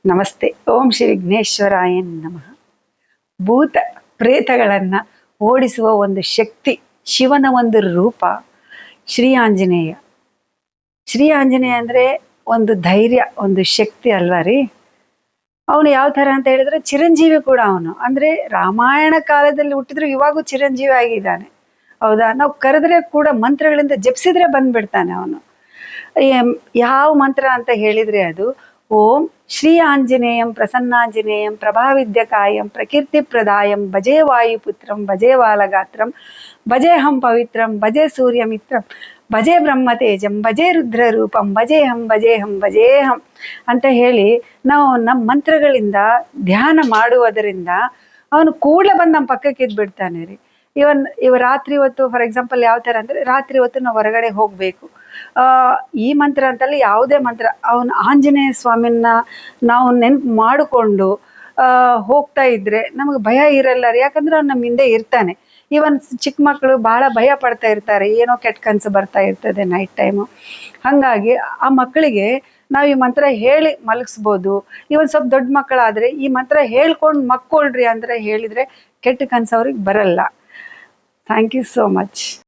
ನಮಸ್ತೆ. ಓಂ ಶ್ರೀ ವಿಘ್ನೇಶ್ವರಾಯ ನಮಃ. ಭೂತ ಪ್ರೇತಗಳನ್ನು ಓಡಿಸುವ ಒಂದು ಶಕ್ತಿ, ಶಿವನ ಒಂದು ರೂಪ ಶ್ರೀ ಆಂಜನೇಯ. ಶ್ರೀ ಆಂಜನೇಯ ಅಂದರೆ ಒಂದು ಧೈರ್ಯ, ಒಂದು ಶಕ್ತಿ ಅಲ್ವಾ ರೀ. ಅವನು ಯಾವ ಥರ ಅಂತ ಹೇಳಿದ್ರೆ ಚಿರಂಜೀವಿ ಕೂಡ ಅವನು. ಅಂದರೆ ರಾಮಾಯಣ ಕಾಲದಲ್ಲಿ ಹುಟ್ಟಿದ್ರು ಇವಾಗೂ ಚಿರಂಜೀವಿ ಆಗಿದ್ದಾನೆ, ಹೌದಾ. ನಾವು ಕರೆದ್ರೆ ಕೂಡ ಮಂತ್ರಗಳಿಂದ ಜಪಿಸಿದ್ರೆ ಬಂದ್ಬಿಡ್ತಾನೆ ಅವನು. ಯಾವ ಮಂತ್ರ ಅಂತ ಹೇಳಿದ್ರೆ ಅದು ಓಂ ಶ್ರೀ ಆಂಜನೇಯಂ ಪ್ರಸನ್ನಾಂಜನೇಯಂ ಪ್ರಭಾವಿದ್ಯಕಾಯಂ ಪ್ರಕೀರ್ತಿ ಪ್ರದಾಯಂ ಭಜೆ ವಾಯುಪುತ್ರಂ ಭಜೆ ಬಾಲಗಾತ್ರಂ ಭಜೇಹಂ ಪವಿತ್ರಂ ಭಜೆ ಸೂರ್ಯಮಿತ್ರಂ ಭಜೆ ಬ್ರಹ್ಮತೇಜಂ ಭಜೆ ರುದ್ರರೂಪಂ ಭಜೇಹಂ ಭಜೇಹಂ ಭಜೇಹಂ ಅಂತ ಹೇಳಿ ನಾವು ನಮ್ಮ ಮಂತ್ರಗಳಿಂದ ಧ್ಯಾನ ಮಾಡುವುದರಿಂದ ಅವನು ಕೂಡಲೇ ಬಂದು ನಮ್ಮ ಪಕ್ಕಕ್ಕೆ ಇದ್ಬಿಡ್ತಾನೆ ರೀ. ಇವ ರಾತ್ರಿ ಹೊತ್ತು ಫಾರ್ ಎಕ್ಸಾಂಪಲ್ ಯಾವ ಥರ ಅಂದರೆ, ರಾತ್ರಿ ಹೊತ್ತು ನಾವು ಹೊರಗಡೆ ಹೋಗಬೇಕು, ಈ ಮಂತ್ರ ಅಂತಲ್ಲಿ ಯಾವುದೇ ಮಂತ್ರ, ಅವನು ಆಂಜನೇಯ ಸ್ವಾಮಿನ ನಾವು ನೆನ್ಪು ಮಾಡಿಕೊಂಡು ಹೋಗ್ತಾ ಇದ್ರೆ ನಮಗೆ ಭಯ ಇರಲ್ಲ ರೀ. ಯಾಕಂದ್ರೆ ಅವ್ನು ನಮ್ಮ ಹಿಂದೆ ಇರ್ತಾನೆ. ಈವನ್ ಚಿಕ್ಕ ಮಕ್ಕಳು ಭಾಳ ಭಯ ಪಡ್ತಾ ಇರ್ತಾರೆ, ಏನೋ ಕೆಟ್ಟ ಕನಸು ಬರ್ತಾ ಇರ್ತದೆ ನೈಟ್ ಟೈಮು. ಹಾಗಾಗಿ ಆ ಮಕ್ಕಳಿಗೆ ನಾವು ಈ ಮಂತ್ರ ಹೇಳಿ ಮಲಗಿಸ್ಬೋದು. ಇವನ್ ಸ್ವಲ್ಪ ದೊಡ್ಡ ಮಕ್ಕಳಾದರೆ ಈ ಮಂತ್ರ ಹೇಳ್ಕೊಂಡು ಮಕ್ಕೊಳ್ರಿ ಅಂದರೆ ಹೇಳಿದರೆ ಕೆಟ್ಟ ಕನಸು ಅವ್ರಿಗೆ ಬರಲ್ಲ. Thank you so much.